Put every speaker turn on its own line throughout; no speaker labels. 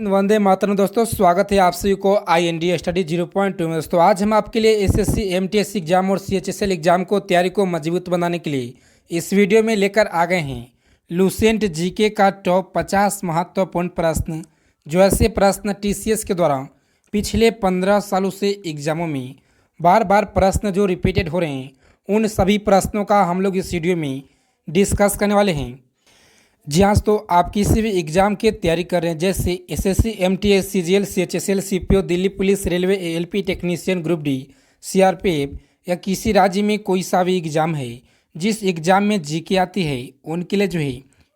वंदे मातरम दोस्तों, स्वागत है आप सभी को IND स्टडी 0.2 में। दोस्तों आज हम आपके लिए SSC MTSC एग्जाम और CHSL एग्जाम को तैयारी को मजबूत बनाने के लिए इस वीडियो में लेकर आ गए हैं लुसेंट जीके का टॉप 50 महत्वपूर्ण प्रश्न। जो ऐसे प्रश्न TCS के द्वारा पिछले 15 सालों से एग्जामों में बार बार प्रश्न जो रिपीटेड हो रहे हैं, उन सभी प्रश्नों का हम लोग इस वीडियो में डिस्कस करने वाले हैं। जी हाँ, तो आप किसी भी एग्ज़ाम की तैयारी कर रहे हैं, जैसे SSC MTS CGL CHSL CPO Delhi police railway ALP technician group D CRPF या किसी राज्य में कोई सा भी एग्ज़ाम है जिस एग्ज़ाम में जीके आती है, उनके लिए जो है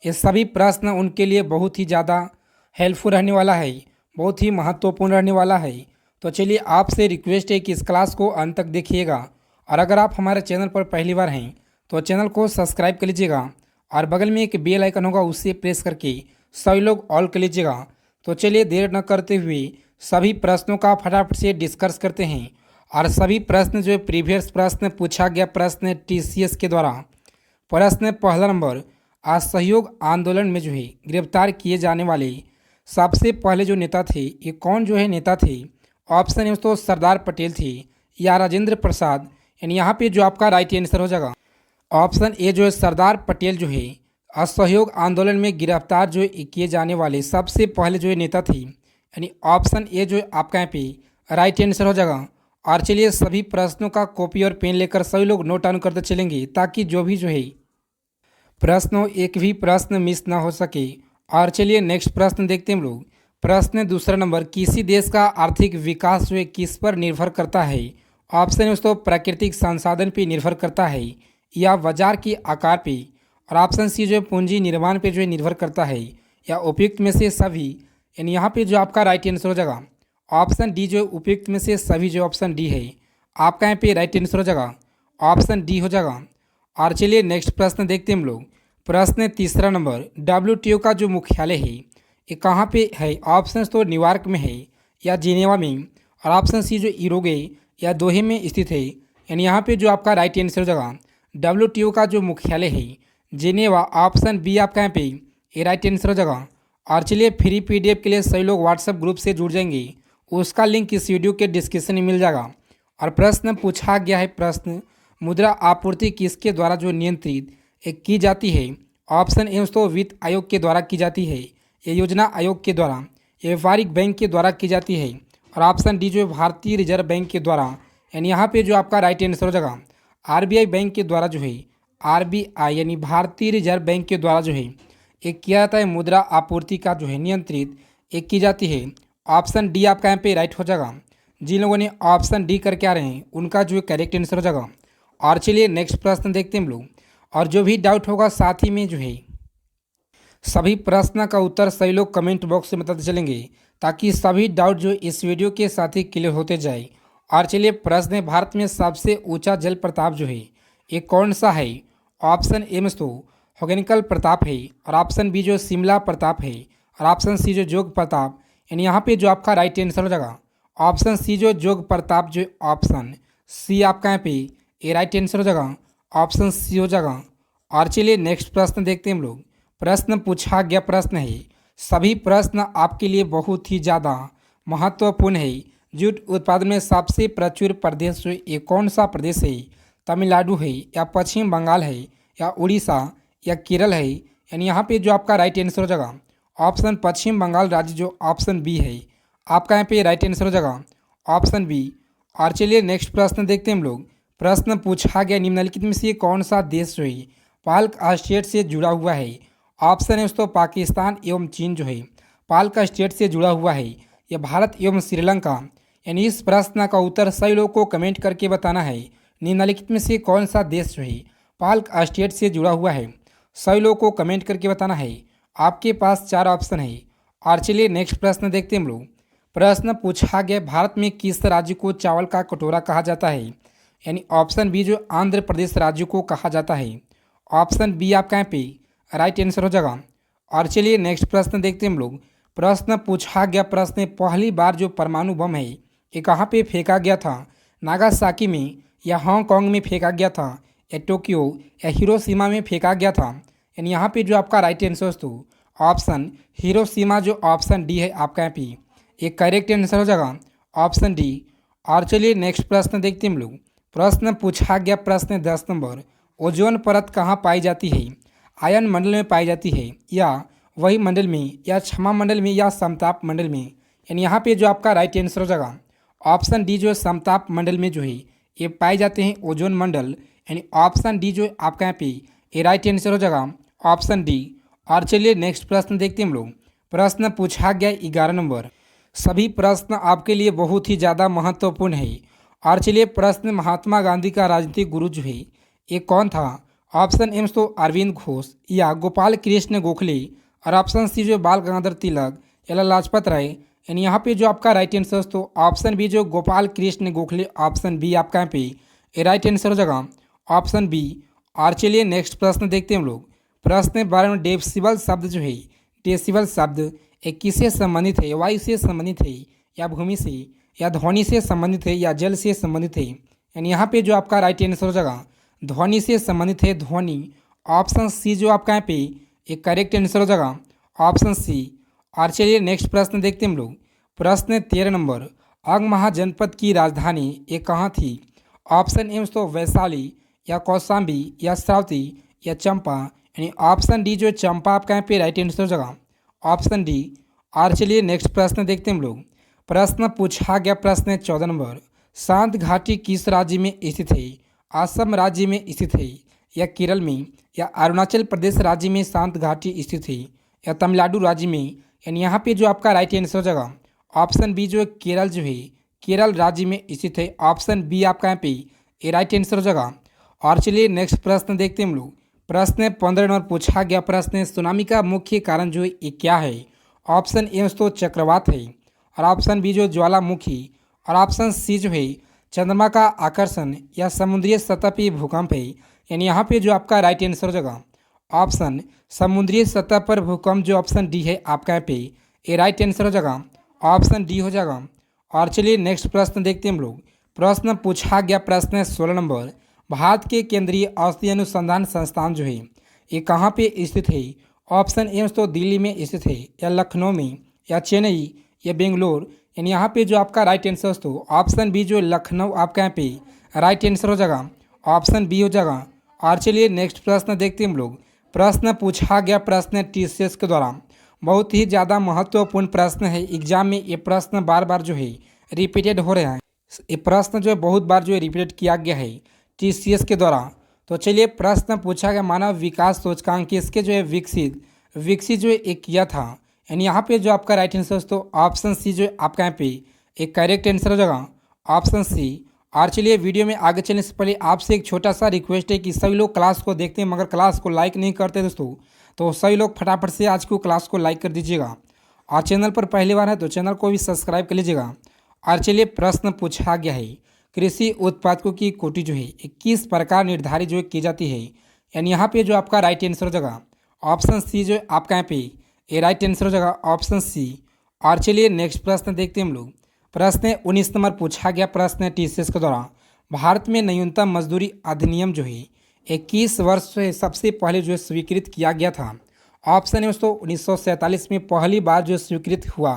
ये सभी प्रश्न उनके लिए बहुत ही ज़्यादा हेल्पफुल रहने वाला है, बहुत ही महत्वपूर्ण रहने वाला है। तो चलिए आपसे रिक्वेस्ट है कि इस क्लास को अंत तक देखिएगा, और अगर आप हमारे चैनल पर पहली बार हैं तो चैनल को सब्सक्राइब कर लीजिएगा और बगल में एक बेल आइकन होगा, उससे प्रेस करके सभी लोग ऑल कर लीजिएगा। तो चलिए देर न करते हुए सभी प्रश्नों का फटाफट से डिस्कस करते हैं। और सभी प्रश्न जो प्रीवियस प्रश्न पूछा गया प्रश्न TCS के द्वारा। प्रश्न पहला नंबर, असहयोग आंदोलन में जो है गिरफ्तार किए जाने वाले सबसे पहले जो नेता थे, ये कौन जो है नेता थे? ऑप्शन है तो सरदार पटेल थे या राजेंद्र प्रसाद। यानी यहाँ पे जो आपका राइट आंसर हो जाएगा ऑप्शन ए जो है सरदार पटेल जो है असहयोग आंदोलन में गिरफ्तार जो किए जाने वाले सबसे पहले जो है नेता थे। यानी ऑप्शन ए जो है आपका यहाँ पे राइट आंसर हो जाएगा। और चलिए सभी प्रश्नों का कॉपी और पेन लेकर सभी लोग नोट डाउन करते चलेंगे, ताकि जो भी जो है प्रश्नों एक भी प्रश्न मिस ना हो सके। और चलिए नेक्स्ट प्रश्न देखते हैं हम लोग। प्रश्न दूसरा नंबर, किसी देश का आर्थिक विकास जो है किस पर निर्भर करता है? ऑप्शन है दोस्तों प्राकृतिक संसाधन पर निर्भर करता है या बाजार के आकार पे, और ऑप्शन सी जो है पूंजी निर्माण पे जो है निर्भर करता है, या उपयुक्त में से सभी। यानी यहाँ पे जो आपका राइट आंसर हो जाएगा ऑप्शन डी, जो उपयुक्त में से सभी जो ऑप्शन डी है आपका यहाँ पे राइट आंसर हो जाएगा, ऑप्शन डी हो जाएगा। और चलिए नेक्स्ट प्रश्न देखते हैं हम लोग। प्रश्न तीसरा नंबर, WTO का जो मुख्यालय है ये कहाँ पे है? ऑप्शन तो न्यूयॉर्क में है या जिनेवा में, और ऑप्शन सी जो यूरोगे या दोहे में स्थित है। यानी यहाँ पे जो आपका राइट आंसर हो जाएगा WTO का जो मुख्यालय है जिनेवा, ऑप्शन बी आपका यहाँ पे ये राइट आंसर हो जाएगा। और चलिए फ्री PDF के लिए सभी लोग व्हाट्सएप ग्रुप से जुड़ जाएंगे, उसका लिंक इस वीडियो के डिस्क्रिप्शन में मिल जाएगा। और प्रश्न पूछा गया है, प्रश्न मुद्रा आपूर्ति किसके द्वारा जो नियंत्रित की जाती है? ऑप्शन ए तो वित्त आयोग के द्वारा की जाती है, ये योजना आयोग के द्वारा, ये व्यापारिक बैंक के द्वारा की जाती है, और ऑप्शन डी जो भारतीय रिजर्व बैंक के द्वारा। यानी यहाँ पे जो आपका राइट आंसर हो जाएगा RBI बैंक के द्वारा जो है, RBI यानी भारतीय रिजर्व बैंक के द्वारा जो है एक किया जाता है मुद्रा आपूर्ति का जो है नियंत्रित एक की जाती है। ऑप्शन डी आपका यहाँ पे राइट हो जाएगा। जिन लोगों ने ऑप्शन डी करके आ रहे हैं उनका जो है करेक्ट आंसर हो जाएगा। और चलिए नेक्स्ट प्रश्न देखते हैं हम लोग। और जो भी डाउट होगा साथ ही में जो है सभी प्रश्न का उत्तर सभी लोग कमेंट बॉक्स में बताते चलेंगे, ताकि सभी डाउट जो इस वीडियो के साथ ही क्लियर होते जाए। और चलिए प्रश्न है, भारत में सबसे ऊंचा जल प्रताप जो है ये कौन सा है? ऑप्शन ए में तो होगेनकल प्रताप है, और ऑप्शन बी जो शिमला प्रताप है, और ऑप्शन सी जो जोग प्रताप। यानी यहाँ पे जो आपका राइट आंसर हो जाएगा ऑप्शन सी जो जोग प्रताप, जो ऑप्शन सी आपका यहाँ पे ये राइट आंसर हो जाएगा, ऑप्शन सी हो जाएगा। और चलिए नेक्स्ट प्रश्न देखते हैं हम लोग। प्रश्न पूछा गया प्रश्न है, सभी प्रश्न आपके लिए बहुत ही ज़्यादा महत्वपूर्ण है। जूट उत्पादन में सबसे प्रचुर प्रदेश ये कौन सा प्रदेश है? तमिलनाडु है या पश्चिम बंगाल है या उड़ीसा या केरल है? यानी यहाँ पे जो आपका राइट आंसर हो जाएगा ऑप्शन पश्चिम बंगाल राज्य, जो ऑप्शन बी है आपका यहाँ पे राइट आंसर हो जाएगा, ऑप्शन बी। और चलिए नेक्स्ट प्रश्न देखते हैं हम लोग। प्रश्न पूछा गया, निम्नलिखित में से कौन सा देश जो है पाल्क स्टेट से जुड़ा हुआ है? ऑप्शन है दोस्तों पाकिस्तान एवं चीन जो है पाल्क स्टेट से जुड़ा हुआ है, या भारत एवं श्रीलंका। यानी इस प्रश्न का उत्तर सभी लोगों को कमेंट करके बताना है, निम्नलिखित में से कौन सा देश जो है पाल्क स्टेट से जुड़ा हुआ है? सभी लोगों को कमेंट करके बताना है। आपके पास 4 ऑप्शन है। और चलिए नेक्स्ट प्रश्न देखते हैं हम लोग। प्रश्न पूछा गया, भारत में किस राज्य को चावल का कटोरा कहा जाता है? यानी ऑप्शन बी जो आंध्र प्रदेश राज्य को कहा जाता है, ऑप्शन बी आपका यहाँ पे राइट आंसर हो जाएगा। और चलिए नेक्स्ट प्रश्न देखते हैं हम लोग। प्रश्न पूछा गया प्रश्न, पहली बार जो परमाणु बम है ये कहाँ पे फेंका गया था? नागासाकी में या हांगकांग में फेंका गया था, या टोक्यो या हिरोशिमा में फेंका गया था? यानी यहाँ पे जो आपका राइट आंसर तो ऑप्शन हिरोशिमा जो ऑप्शन डी है आपका यहाँ पे ये करेक्ट आंसर हो जाएगा ऑप्शन डी। और चलिए नेक्स्ट प्रश्न देखते हैं हम लोग। प्रश्न पूछा गया प्रश्न 10 नंबर, ओजोन परत कहाँ पाई जाती है? आयन मंडल में पाई जाती है या वही मंडल में या क्षमा मंडल में या समताप मंडल में? यानी यहाँ पे जो आपका राइट आंसर हो जाएगा ऑप्शन डी जो है समताप मंडल में जो है ये पाए जाते हैं ओजोन मंडल, यानी ऑप्शन डी जो है आपका यहाँ पे ये राइट आंसर हो जाएगा ऑप्शन डी। और चलिए नेक्स्ट प्रश्न देखते हैं हम लोग। प्रश्न पूछा गया 11 नंबर, सभी प्रश्न आपके लिए बहुत ही ज़्यादा महत्वपूर्ण है। और चलिए प्रश्न, महात्मा गांधी का राजनीतिक गुरु जो है ये कौन था? ऑप्शन एम तो अरविंद घोष या गोपाल कृष्ण गोखले, और ऑप्शन सी जो बाल गंगाधर तिलक या लाला लाजपत राय। यानी यहाँ पे जो आपका राइट आंसर तो ऑप्शन बी जो गोपाल कृष्ण गोखले, ऑप्शन बी आपका यहाँ पे ये राइट आंसर हो जाएगा ऑप्शन बी। और चलिए नेक्स्ट प्रश्न देखते हैं हम लोग। प्रश्न 12 में डेसिबल शब्द जो है, डेसिबल शब्द एक किससे संबंधित है? वायु से संबंधित है या भूमि से या ध्वनि से संबंधित है या जल से संबंधित है? यानी यहाँ पे जो आपका राइट आंसर हो जाएगा ध्वनि से संबंधित है, ध्वनि। ऑप्शन सी जो आपका यहाँ पे एक करेक्ट आंसर हो जाएगा ऑप्शन सी। और चलिए नेक्स्ट प्रश्न देखते हैं हम लोग। प्रश्न 13 नंबर, अंग महाजनपद की राजधानी ये कहाँ थी? ऑप्शन एम तो वैशाली या कौशाम्बी या श्रावती या चंपा। यानी ऑप्शन डी जो चंपा आपका यहाँ पे राइट आंसर हो जाएगा ऑप्शन डी। और चलिए नेक्स्ट प्रश्न देखते हैं हम लोग। प्रश्न पूछा गया प्रश्न 14 नंबर, शांत घाटी किस राज्य में स्थित है? असम राज्य में स्थित है या केरल में या अरुणाचल प्रदेश राज्य में शांत घाटी स्थित है या तमिलनाडु राज्य में? यानी यहाँ पे जो आपका राइट आंसर हो जाएगा ऑप्शन बी जो केरल जो है केरल राज्य में स्थित है, ऑप्शन बी आपका यहाँ पे ये राइट आंसर हो जाएगा। और चलिए नेक्स्ट प्रश्न देखते हैं हम लोग। प्रश्न 15 नंबर पूछा गया प्रश्न, सुनामी का मुख्य कारण जो है ये क्या है? ऑप्शन ए तो चक्रवात है, और ऑप्शन बी जो ज्वालामुखी, और ऑप्शन सी जो है चंद्रमा का आकर्षण या समुद्री सतह पर भूकंप है। यानी यहाँ पे जो आपका राइट आंसर हो जाएगा ऑप्शन समुद्री सतह पर भूकंप जो ऑप्शन डी है आपका यहाँ पे ये राइट आंसर हो जाएगा ऑप्शन डी हो जाएगा। और चलिए नेक्स्ट प्रश्न देखते हैं हम लोग। प्रश्न पूछा गया प्रश्न 16 नंबर, भारत के केंद्रीय औषधि अनुसंधान संस्थान जो है ये कहाँ पे स्थित है? ऑप्शन ए तो दिल्ली में स्थित है या लखनऊ में या चेन्नई या बेंगलोर। यानी यहाँ पे जो आपका राइट आंसर तो ऑप्शन बी जो लखनऊ आपका यहाँ पे राइट आंसर हो जाएगा ऑप्शन बी हो जाएगा। और चलिए नेक्स्ट प्रश्न देखते हैं हम लोग। प्रश्न पूछा गया प्रश्न टीसीएस के द्वारा बहुत ही ज़्यादा महत्वपूर्ण प्रश्न है, एग्जाम में ये प्रश्न बार बार जो है रिपीटेड हो रहा है। ये प्रश्न जो है बहुत बार जो है रिपीटेड किया गया है टीसीएस के द्वारा। तो चलिए प्रश्न पूछा गया मानव विकास सूचकांक इसके जो है विकसित जो है एक किया था। यानी यहाँ पे जो आपका राइट आंसर तो ऑप्शन सी जो है आपका यहाँ पे एक करेक्ट आंसर हो जाएगा ऑप्शन सी। और चलिए वीडियो में आगे चलने से पहले आपसे एक छोटा सा रिक्वेस्ट है कि सभी लोग क्लास को देखते हैं मगर क्लास को लाइक नहीं करते दोस्तों, तो सभी लोग फटाफट से आज को क्लास को लाइक कर दीजिएगा और चैनल पर पहली बार है तो चैनल को भी सब्सक्राइब कर लीजिएगा। और चलिए प्रश्न पूछा गया है, कृषि उत्पादकों की कोटि जो है किस प्रकार निर्धारित जो है की जाती है? यानी यहाँ पे जो आपका राइट आंसर हो जाएगा ऑप्शन सी जो है आपका यहाँ पे ये राइट आंसर हो जाएगा ऑप्शन सी। और चलिए नेक्स्ट प्रश्न देखते हैं हम लोग। प्रश्न 19 नंबर पूछा गया प्रश्न टीसीएस के द्वारा भारत में न्यूनतम मजदूरी अधिनियम जो है 21 वर्ष से सबसे पहले जो है स्वीकृत किया गया था। ऑप्शन है दोस्तों 1947 में पहली बार जो स्वीकृत हुआ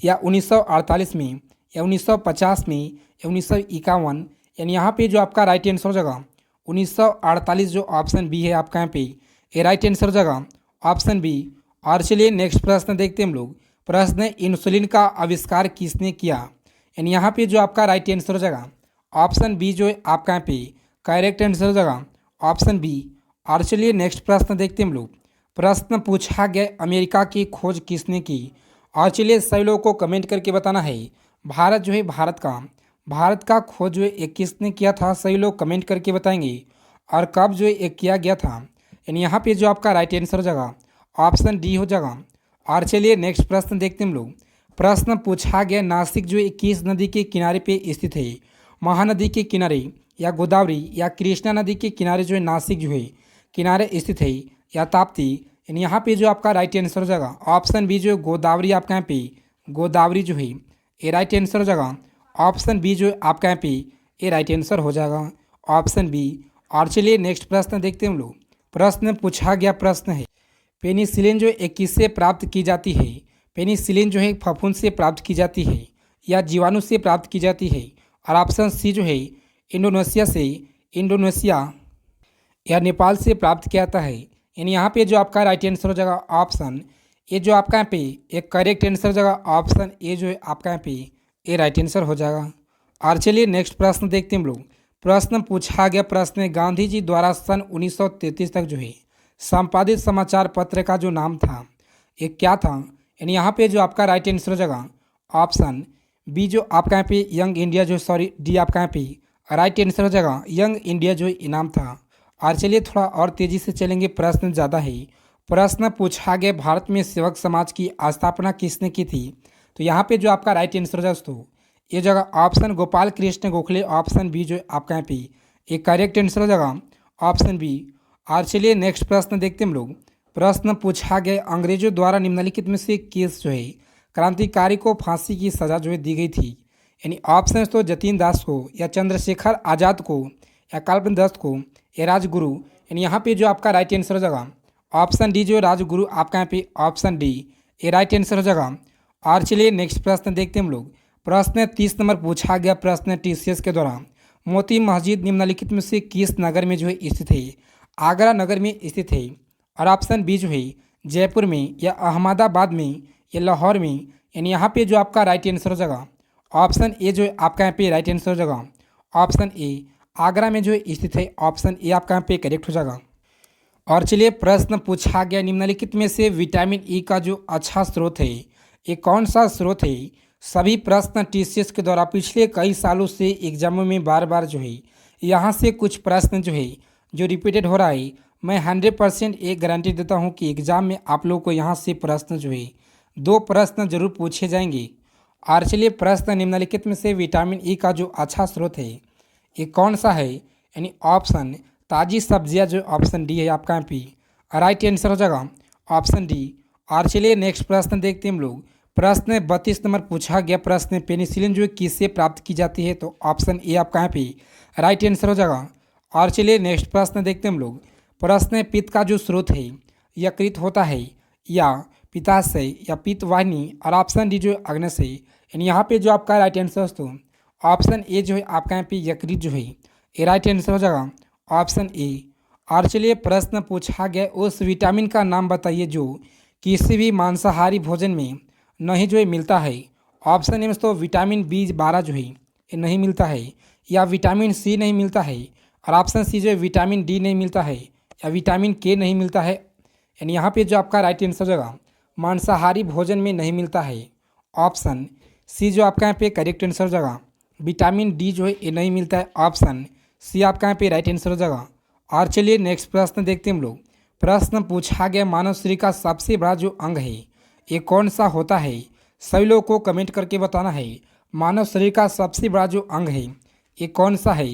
या 1948 में या 1950 में या 1951। यानी यहाँ पे जो आपका राइट आंसर हो जाएगा 1948 जो ऑप्शन बी है आपका यहाँ पे ये राइट आंसर हो जाएगा ऑप्शन बी। और चलिए नेक्स्ट प्रश्न देखते हैं हम लोग। प्रश्न इंसुलिन का आविष्कार किसने किया? यानी यहाँ पे जो आपका राइट आंसर हो जाएगा ऑप्शन बी जो है आपका यहाँ पे करेक्ट आंसर हो जाएगा ऑप्शन बी। और चलिए नेक्स्ट प्रश्न देखते हैं हम लोग। प्रश्न पूछा गया अमेरिका की खोज किसने की? और चलिए सभी लोगों को कमेंट करके बताना है भारत जो है भारत का खोज जो है किसने किया था, सभी लोग कमेंट करके बताएंगे और कब जो है किया गया था। यानी यहाँ पे जो आपका राइट आंसर हो जाएगा ऑप्शन डी हो जाएगा। और चलिए नेक्स्ट प्रश्न देखते हैं हम लोग। प्रश्न पूछा गया नासिक जो है किस नदी के किनारे पे स्थित है? महानदी के किनारे या गोदावरी या कृष्णा नदी के किनारे जो है नासिक जो है किनारे स्थित है या ताप्ती? यानी यहाँ पे जो आपका राइट आंसर हो जाएगा ऑप्शन बी जो है गोदावरी आपका यहाँ पे गोदावरी जो है ये राइट आंसर हो जाएगा ऑप्शन बी जो है आपका यहाँ पे ये राइट आंसर हो जाएगा ऑप्शन बी। और चलिए नेक्स्ट प्रश्न देखते हैं हम लोग। प्रश्न पूछा गया प्रश्न है पेनिसिलिन जो है किससे प्राप्त की जाती है? पेनिसिलिन जो है फफूंद से प्राप्त की जाती है या जीवाणु से प्राप्त की जाती है। और ऑप्शन सी जो है इंडोनेशिया या नेपाल से प्राप्त किया जाता है। यानी यहाँ पे जो आपका राइट आंसर हो जाएगा ऑप्शन ए, जो आपका यहाँ पे एक करेक्ट आंसर हो जाएगा ऑप्शन ए, जो है आपका यहाँ पे ए राइट आंसर हो जाएगा। और चलिए नेक्स्ट प्रश्न देखते हैं हम लोग। प्रश्न पूछा गया प्रश्न है, गांधी जी द्वारा सन 1933 तक जो है संपादित समाचार पत्र का जो नाम था ये क्या था? यानी यहाँ पे जो आपका राइट आंसर हो जाएगा ऑप्शन बी, जो आपका यहाँ पे यंग इंडिया जो सॉरी डी आपका यहाँ पे राइट आंसर हो जाएगा यंग इंडिया जो इनाम था। और चलिए थोड़ा और तेज़ी से चलेंगे, प्रश्न ज़्यादा है। प्रश्न पूछा गया, भारत में सेवक समाज की स्थापना किसने की थी? तो यहाँ पे जो आपका राइट आंसर हो जाएगा दोस्तों ये जगह option Gopal Krishna Gokhale, option B जो आपका यहाँ पे एक करेक्ट आंसर हो जाएगा ऑप्शन बी। और चलिए नेक्स्ट प्रश्न देखते हैं हम लोग। प्रश्न पूछा गया, अंग्रेजों द्वारा निम्नलिखित में से किस जो है क्रांतिकारी को फांसी की सजा जो है दी गई थी? यानी ऑप्शन तो जतीन दास को या चंद्रशेखर आज़ाद को या कालबंद दस्त को या राजगुरु। यानी यहाँ पे जो आपका राइट आंसर हो जाएगा ऑप्शन डी, जो राजगुरु आपका यहाँ पे ऑप्शन डी ये राइट आंसर हो जाएगा। और चलिए नेक्स्ट प्रश्न देखते हैं हम लोग। प्रश्न 30 नंबर पूछा गया प्रश्न टीसीएस के द्वारा मोती मस्जिद निम्नलिखित में से किस नगर में जो है स्थित है? आगरा नगर में स्थित है। और ऑप्शन बी जो है जयपुर में या अहमदाबाद में या लाहौर में। यानी यहाँ पे जो आपका राइट आंसर हो जाएगा ऑप्शन ए, जो है आपका यहाँ पे राइट आंसर हो जाएगा ऑप्शन ए, आगरा में जो है स्थित है। ऑप्शन ए आपका यहाँ पे करेक्ट हो जाएगा। और चलिए प्रश्न पूछा गया, निम्नलिखित में से विटामिन ई का जो अच्छा स्रोत है ये कौन सा स्रोत है? सभी प्रश्न टीसीएस के द्वारा पिछले कई सालों से एग्जामों में बार बार जो है यहाँ से कुछ प्रश्न जो है जो रिपीटेड हो रहा है। मैं 100% एक गारंटी देता हूँ कि एग्ज़ाम में आप लोगों को यहाँ से प्रश्न जो है 2 प्रश्न जरूर पूछे जाएंगे। और चलिए प्रश्न, निम्नलिखित में से विटामिन ई का जो अच्छा स्रोत है ये कौन सा है? यानी ऑप्शन ताज़ी सब्जियां, जो ऑप्शन डी है आपका यहाँ पे राइट आंसर हो जाएगा ऑप्शन डी। और चलिए नेक्स्ट प्रश्न देखते हैं हम लोग। प्रश्न 32 नंबर पूछा गया प्रश्न, पेनिसिलिन जो किससे प्राप्त की जाती है? तो ऑप्शन ए आपका यहाँ पे राइट आंसर हो जाएगा। और चलिए नेक्स्ट प्रश्न देखते हैं हम लोग। प्रश्न, पित्त का जो स्रोत है यकृत होता है या पित्ताशय या पित्तवाहिनी? और ऑप्शन डी जो अग्नाशय। यानी यहाँ पे जो आपका राइट आंसर दोस्तों ऑप्शन ए, जो है आपका यहाँ पे यकृत जो है ये राइट आंसर हो जाएगा ऑप्शन ए। और चलिए प्रश्न पूछा गया, उस विटामिन का नाम बताइए जो किसी भी मांसाहारी भोजन में नहीं जो है मिलता है। ऑप्शन ए में तो विटामिन B12 जो है ये नहीं मिलता है, या विटामिन सी नहीं मिलता है, और ऑप्शन सी जो है विटामिन डी नहीं मिलता है, या विटामिन के नहीं मिलता है। यानी यहाँ पे जो आपका राइट आंसर हो जाएगा मांसाहारी भोजन में नहीं मिलता है ऑप्शन सी, जो आपका यहाँ पे करेक्ट आंसर हो जाएगा विटामिन डी जो है ये नहीं मिलता है ऑप्शन सी आपका यहाँ पे राइट आंसर हो जाएगा। और चलिए नेक्स्ट प्रश्न देखते हैं हम लोग। प्रश्न पूछा गया, मानव शरीर का सबसे बड़ा जो अंग है ये कौन सा होता है? सभी लोगों को कमेंट करके बताना है मानव शरीर का सबसे बड़ा जो अंग है ये कौन सा है।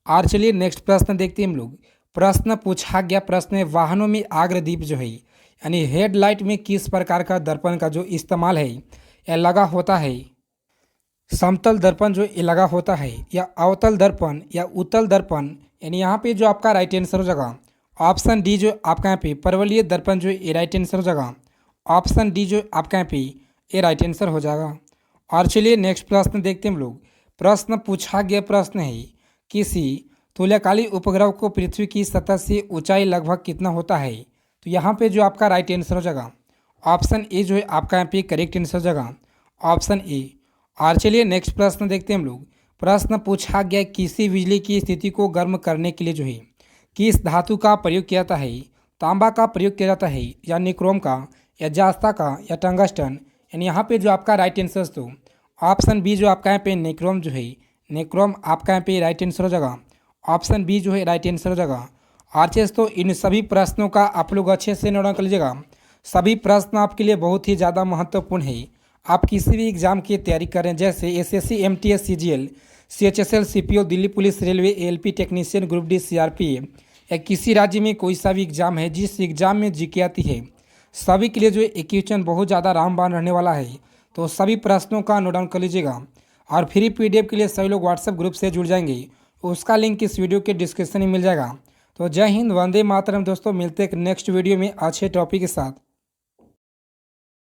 और चलिए नेक्स्ट प्रश्न देखते हैं हम लोग। प्रश्न पूछा गया प्रश्न है, वाहनों में अग्रदीप जो है यानी हेडलाइट में किस प्रकार का दर्पण का जो इस्तेमाल है यह लगा होता है? समतल दर्पण जो ये लगा होता है, या अवतल दर्पण, या उत्तल दर्पण। यानी यहाँ पे जो आपका राइट आंसर हो जाएगा ऑप्शन डी, जो आपका यहाँ पे परवलयी दर्पण जो ये राइट आंसर हो जाएगा ऑप्शन डी, जो आपका यहाँ पे ये राइट आंसर हो जाएगा। और चलिए नेक्स्ट प्रश्न देखते हैं हम लोग। प्रश्न पूछा गया प्रश्न है, किसी तुल्यकाली उपग्रह को पृथ्वी की सतह से ऊंचाई लगभग कितना होता है? तो यहाँ पे जो आपका राइट आंसर हो जाएगा ऑप्शन ए, जो है आपका यहाँ पे करेक्ट आंसर हो जाएगा ऑप्शन ए। और चलिए नेक्स्ट प्रश्न देखते हैं हम लोग। प्रश्न पूछा गया, किसी बिजली की स्थिति को गर्म करने के लिए जो है किस धातु का प्रयोग किया जाता है? तांबा का प्रयोग किया जाता है, या निक्रोम का, या जास्ता का, या टंगस्टन। यानी यहाँ पे जो आपका राइट आंसर तो ऑप्शन बी, जो आपका यहाँ पे निक्रोम जो है निक्रोम आपका यहाँ पे राइट आंसर हो जाएगा ऑप्शन बी, जो है राइट आंसर हो जाएगा। आर्चेस तो इन सभी प्रश्नों का आप लोग अच्छे से नोट कर लीजिएगा। सभी प्रश्न आपके लिए बहुत ही ज़्यादा महत्वपूर्ण है। आप किसी भी एग्जाम की तैयारी करें, जैसे SSC, MTS, CGL, CHSL, CPO, Delhi police, railway, ALP technician, group D, CRPF, या किसी राज्य में कोई सा भी एग्जाम है, जिस एग्जाम में जीके आती है, सभी के लिए जो एक क्वेश्चन बहुत ज़्यादा रामबाण रहने वाला है। तो सभी प्रश्नों का नोट डाउन कर लीजिएगा। और फ्री पीडीएफ के लिए सभी लोग व्हाट्सएप ग्रुप से जुड़ जाएंगे, उसका लिंक इस वीडियो के डिस्क्रिप्शन में मिल जाएगा। तो जय हिंद, वंदे मातरम दोस्तों। मिलते हैं एक नेक्स्ट वीडियो में अच्छे टॉपिक के साथ।